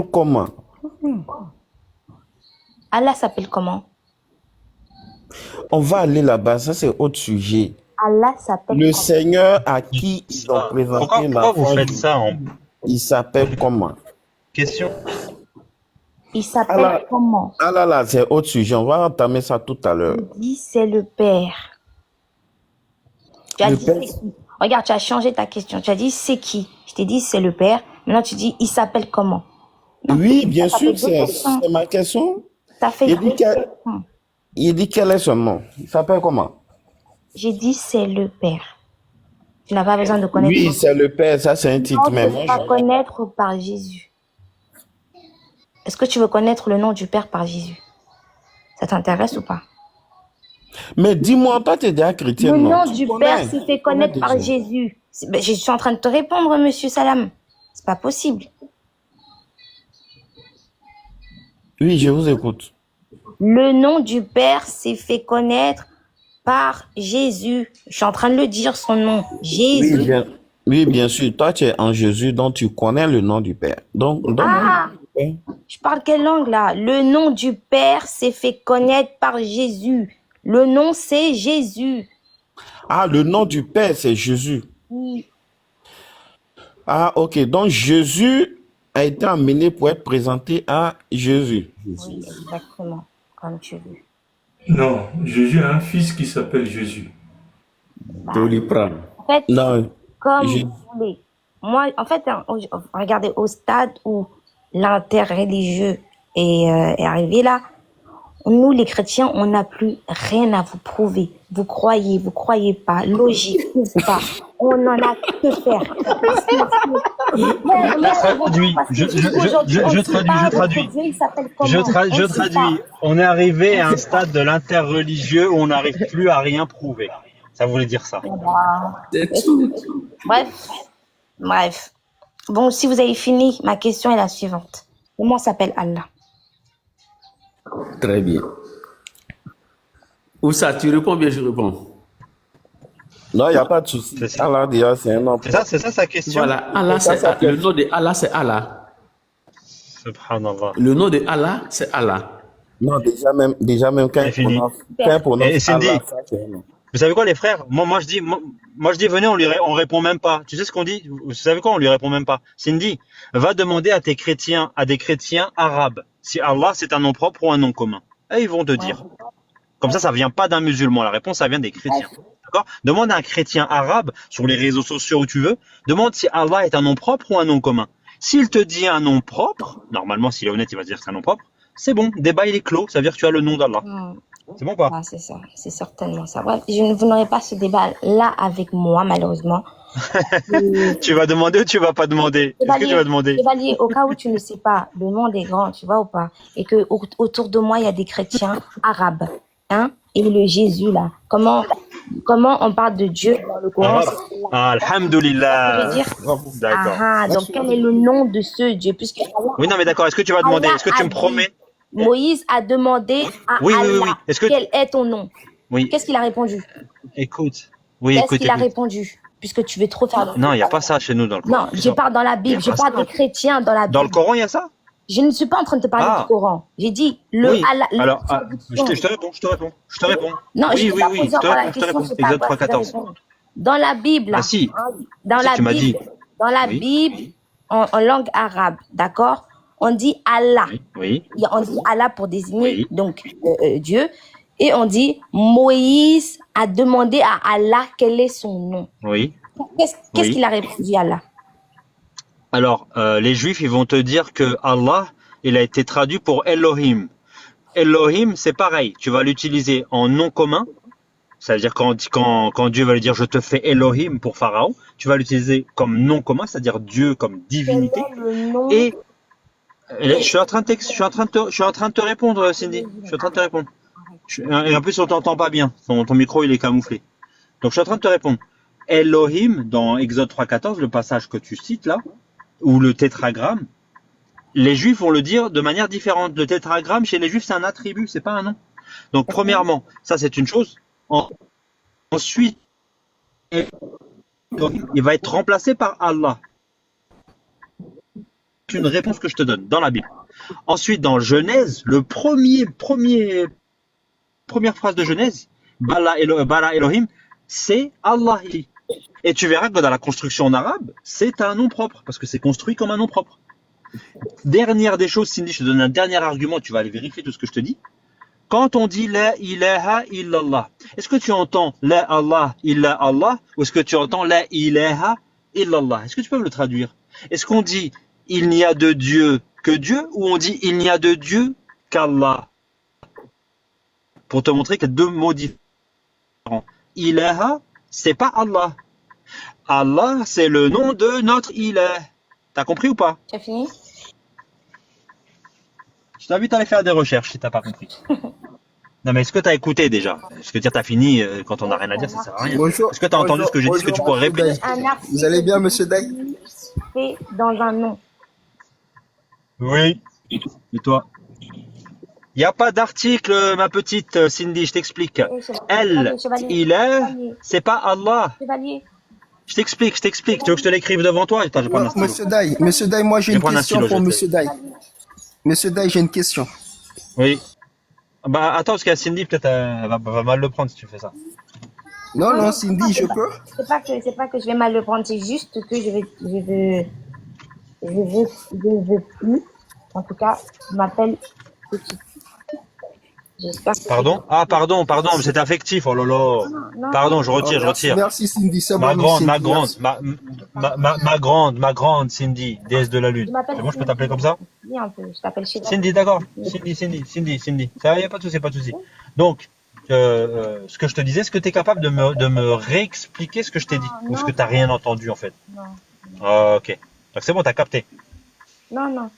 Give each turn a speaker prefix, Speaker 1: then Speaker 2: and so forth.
Speaker 1: Comment?
Speaker 2: Allah s'appelle comment?
Speaker 1: On va aller là-bas, ça c'est autre sujet.
Speaker 2: Allah s'appelle
Speaker 1: Le
Speaker 2: comment?
Speaker 1: Seigneur à qui ils ont
Speaker 3: Ça. Pourquoi,
Speaker 1: présenté
Speaker 3: pourquoi vous
Speaker 1: l'enfant
Speaker 3: faites
Speaker 1: Jésus,
Speaker 3: ça en
Speaker 1: il s'appelle comment?
Speaker 3: question?
Speaker 2: Il s'appelle
Speaker 1: Allah,
Speaker 2: comment?
Speaker 1: Allah là, c'est autre sujet. On va entamer ça tout à l'heure.
Speaker 2: Je dis c'est le Père. Tu as
Speaker 1: Le
Speaker 2: dit
Speaker 1: Père,
Speaker 2: c'est qui? Regarde, tu as changé ta question. Tu as dit c'est qui? Je t'ai dit c'est le Père. Maintenant tu dis il s'appelle comment? Non,
Speaker 1: oui, bien
Speaker 2: ça fait
Speaker 1: sûr,
Speaker 2: deux
Speaker 1: c'est
Speaker 2: questions.
Speaker 1: ma question.
Speaker 2: Ça fait
Speaker 1: Il
Speaker 2: deux
Speaker 1: dit, quel,
Speaker 2: questions.
Speaker 1: il dit quel est son nom. Il s'appelle comment?
Speaker 2: J'ai dit c'est le Père. Tu n'as pas besoin de connaître son
Speaker 1: Oui,
Speaker 2: nom.
Speaker 1: c'est le Père, ça c'est un titre,
Speaker 2: Non,
Speaker 1: mais
Speaker 2: tu
Speaker 1: moi
Speaker 2: veux pas connaître par Jésus. Est-ce que tu veux connaître le nom du Père par Jésus? Ça t'intéresse ou pas?
Speaker 1: Mais dis-moi, toi tu es déjà chrétien,
Speaker 2: Le
Speaker 1: non?
Speaker 2: nom
Speaker 1: Tu
Speaker 2: du Père
Speaker 1: connais,
Speaker 2: s'est fait
Speaker 1: tu connais
Speaker 2: connaître par
Speaker 1: déjà.
Speaker 2: Jésus. Ben, je suis en train de te répondre, monsieur Salam. C'est pas possible.
Speaker 1: Oui, je vous écoute.
Speaker 2: Le nom du Père s'est fait connaître par Jésus. Je suis en train de le dire, son nom.
Speaker 1: Oui,
Speaker 2: Jésus.
Speaker 1: bien, oui, bien sûr. Toi, tu es en Jésus, donc tu connais le nom du Père. Donc, donne-moi le nom
Speaker 2: Ah,
Speaker 1: du Père.
Speaker 2: je parle quelle langue là? Le nom du Père s'est fait connaître par Jésus. Le nom, c'est Jésus.
Speaker 1: Ah, le nom du Père, c'est Jésus.
Speaker 2: Oui,
Speaker 1: Ah, ok. Donc, Jésus a été amené pour être présenté à Jésus.
Speaker 2: oui, exactement. Comme tu veux.
Speaker 4: Non, Jésus a un fils qui s'appelle Jésus.
Speaker 1: Doliprane.
Speaker 2: En fait,
Speaker 1: Non,
Speaker 2: comme
Speaker 1: je-
Speaker 2: vous voulez. Moi, en fait, regardez, au stade où l'interreligieux est arrivé là, nous, les chrétiens, on n'a plus rien à vous prouver. Vous croyez pas, logique ou pas. On n'en a que faire. Parce
Speaker 3: Je traduis, je traduis. Je traduis. On est arrivé à un stade de l'interreligieux où on n'arrive plus à rien prouver. Ça voulait dire ça.
Speaker 2: Bref, bref. Bon, si vous avez fini, ma question est la suivante. Comment s'appelle Allah?
Speaker 5: Très bien. Où ça, tu réponds bien, je réponds.
Speaker 1: non, il n'y a pas de souci.
Speaker 3: C'est ça.
Speaker 1: Allah, déjà, c'est un nom.
Speaker 3: C'est ça sa question.
Speaker 5: Voilà, Allah,
Speaker 1: Ça
Speaker 5: c'est
Speaker 1: s'appelle-
Speaker 5: le nom de Allah, c'est Allah.
Speaker 3: Subhanallah.
Speaker 5: Le nom de Allah, c'est Allah.
Speaker 1: Non, déjà même quand
Speaker 3: C'est
Speaker 1: il
Speaker 3: fini.
Speaker 1: prononce
Speaker 3: Et Cindy,
Speaker 1: Allah, ça, c'est un nom.
Speaker 3: vous savez quoi les frères? Moi je dis venez, on répond même pas. Tu sais ce qu'on dit? Vous savez quoi? On lui répond même pas. Cindy, va demander à des chrétiens arabes si Allah c'est un nom propre ou un nom commun. Et ils vont te dire. Comme ça vient pas d'un musulman. La réponse, ça vient des chrétiens. D'accord? Demande à un chrétien arabe sur les réseaux sociaux où tu veux. Demande si Allah est un nom propre ou un nom commun. S'il te dit un nom propre, normalement, s'il est honnête, il va te dire que c'est un nom propre. C'est bon, débat il est clos. Ça veut dire que tu as le nom d'Allah. C'est bon ou pas?
Speaker 2: Ah, c'est ça, c'est certainement ça. Bref, vous n'aurez pas ce débat là avec moi, malheureusement.
Speaker 3: Tu vas demander ou tu vas pas demander? Est-ce que tu vas demander?
Speaker 2: Chevalier, au cas où tu ne sais pas, le monde est grand, tu vois ou pas? Et que autour de moi, il y a des chrétiens arabes. Hein? Et le Jésus, là. Comment on parle de Dieu dans le Coran?
Speaker 3: Ah,
Speaker 2: Je
Speaker 3: alhamdoulilah.
Speaker 2: veux dire,
Speaker 3: D'accord.
Speaker 2: donc quel est le nom de ce Dieu? Puisque
Speaker 3: Oui, non, mais d'accord. Est-ce que tu vas demander? Est-ce que tu me promets?
Speaker 2: Moïse a demandé à
Speaker 3: Oui, oui,
Speaker 2: Allah,
Speaker 3: oui. Est-ce que
Speaker 2: quel est ton nom?
Speaker 3: oui,
Speaker 2: Qu'est-ce qu'il a répondu?
Speaker 3: écoute. Oui,
Speaker 2: Qu'est-ce
Speaker 3: écoute,
Speaker 2: qu'il a
Speaker 3: écoute.
Speaker 2: répondu? Puisque tu veux trop faire.
Speaker 3: Non, il n'y a pas ça chez nous dans le Coran.
Speaker 2: Non, je parle dans la Bible, je parle des chrétiens dans la Bible.
Speaker 3: Dans le Coran, il y a ça?
Speaker 2: Je ne suis pas en train de te parler
Speaker 3: Ah.
Speaker 2: du Coran. J'ai dit le
Speaker 3: Oui.
Speaker 2: Allah.
Speaker 3: Alors, je te réponds.
Speaker 2: Non,
Speaker 3: Oui,
Speaker 2: je
Speaker 3: oui,
Speaker 2: t'ai pas
Speaker 3: oui,
Speaker 2: posé
Speaker 3: je te
Speaker 2: encore la
Speaker 3: réponds,
Speaker 2: question, c'est pas
Speaker 3: Exode
Speaker 2: à toi de
Speaker 3: 3,14.
Speaker 2: répondre. Dans la Bible, là,
Speaker 3: Ah si.
Speaker 2: dans
Speaker 3: Si,
Speaker 2: la
Speaker 3: tu m'as
Speaker 2: Bible,
Speaker 3: dit.
Speaker 2: dans la
Speaker 3: Oui.
Speaker 2: Bible, en langue arabe, d'accord, on dit Allah.
Speaker 3: Oui.
Speaker 2: On dit Allah pour désigner
Speaker 3: Oui.
Speaker 2: donc Dieu, et on dit Moïse a demandé à Allah quel est son nom.
Speaker 3: Oui.
Speaker 2: Qu'est-ce
Speaker 3: Oui.
Speaker 2: qu'il a répondu à Allah?
Speaker 3: Alors, les Juifs, ils vont te dire que Allah, il a été traduit pour Elohim. Elohim, c'est pareil. Tu vas l'utiliser en nom commun. C'est-à-dire quand Dieu va lui dire je te fais Elohim pour Pharaon, tu vas l'utiliser comme nom commun, c'est-à-dire Dieu comme divinité.
Speaker 2: Quel est le nom?
Speaker 3: Et je suis en train de te répondre, Cindy. Je suis en train de te répondre. Et en plus, on t'entend pas bien. Ton micro, il est camouflé. Donc, je suis en train de te répondre. Elohim, dans Exode 3,14, le passage que tu cites là, ou le tétragramme, les Juifs vont le dire de manière différente. Le tétragramme, chez les Juifs, c'est un attribut, c'est pas un nom. Donc, premièrement, ça, c'est une chose. Ensuite, il va être remplacé par Allah. accepte une réponse que je te donne dans la Bible. Ensuite, dans Genèse, première phrase de Genèse, bara Elohim, c'est Allah. Et tu verras que dans la construction en arabe, c'est un nom propre, parce que c'est construit comme un nom propre. Dernière des choses, Cindy, je te donne un dernier argument, tu vas aller vérifier tout ce que je te dis. Quand on dit la ilaha illallah, est-ce que tu entends la Allah illa Allah, ou est-ce que tu entends la ilaha illallah? Est-ce que tu peux me le traduire? Est-ce qu'on dit il n'y a de Dieu que Dieu, ou on dit il n'y a de Dieu qu'Allah? Pour te montrer qu'il y a deux mots différents. Ilaha, c'est pas Allah. Allah, c'est le nom de notre ilah. T'as compris ou pas?
Speaker 2: Tu as fini?
Speaker 3: Je t'invite à aller faire des recherches si t'as pas compris. Non mais est-ce que t'as écouté déjà? Est-ce que dire t'as fini quand on n'a rien à dire, ça sert à rien.
Speaker 6: Bonjour.
Speaker 3: Est-ce que t'as entendu ce que j'ai dit? Est-ce que tu pourrais répéter?
Speaker 2: Un article
Speaker 6: Vous allez bien, monsieur Day?
Speaker 2: fait dans un nom.
Speaker 3: Oui. Et toi? Il n'y a pas d'article, ma petite Cindy, je t'explique. Elle, il est, c'est pas Allah.
Speaker 2: Chevalier.
Speaker 3: Je t'explique. Tu veux que je te l'écrive devant toi? Attends, je vais prendre un stylo.
Speaker 6: Monsieur Day, moi j'ai
Speaker 3: Je vais
Speaker 6: une
Speaker 3: prendre un
Speaker 6: question
Speaker 3: stylo,
Speaker 6: pour
Speaker 3: je
Speaker 6: monsieur Day. Monsieur Day, j'ai une question.
Speaker 3: Oui. Bah attends, parce que Cindy, peut-être, elle va mal le prendre si tu fais ça.
Speaker 6: Non, Cindy, je peux?
Speaker 2: C'est pas que je vais mal le prendre, c'est juste que je veux plus. En tout cas, je m'appelle Petit. J'espère que
Speaker 3: Pardon? Ah, pardon, mais c'est affectif, oh là là.
Speaker 2: non.
Speaker 3: Pardon, je retire.
Speaker 6: Merci Cindy, c'est
Speaker 3: Ma
Speaker 6: bon.
Speaker 3: grande,
Speaker 6: Cindy,
Speaker 3: ma grande Cindy, déesse de la lune.
Speaker 2: Je m'appelle
Speaker 3: C'est bon, je peux t'appeler comme ça?
Speaker 2: Dis un peu, je t'appelle Chevalier.
Speaker 3: Cindy, d'accord. Cindy. Ça, y a pas de souci. Donc, ce que je te disais, est-ce que tu es capable de me réexpliquer ce que je t'ai dit? Ou est-ce que tu n'as rien entendu, en fait?
Speaker 2: Non.
Speaker 3: Ah, ok. Donc c'est bon, t'as capté.
Speaker 2: Non.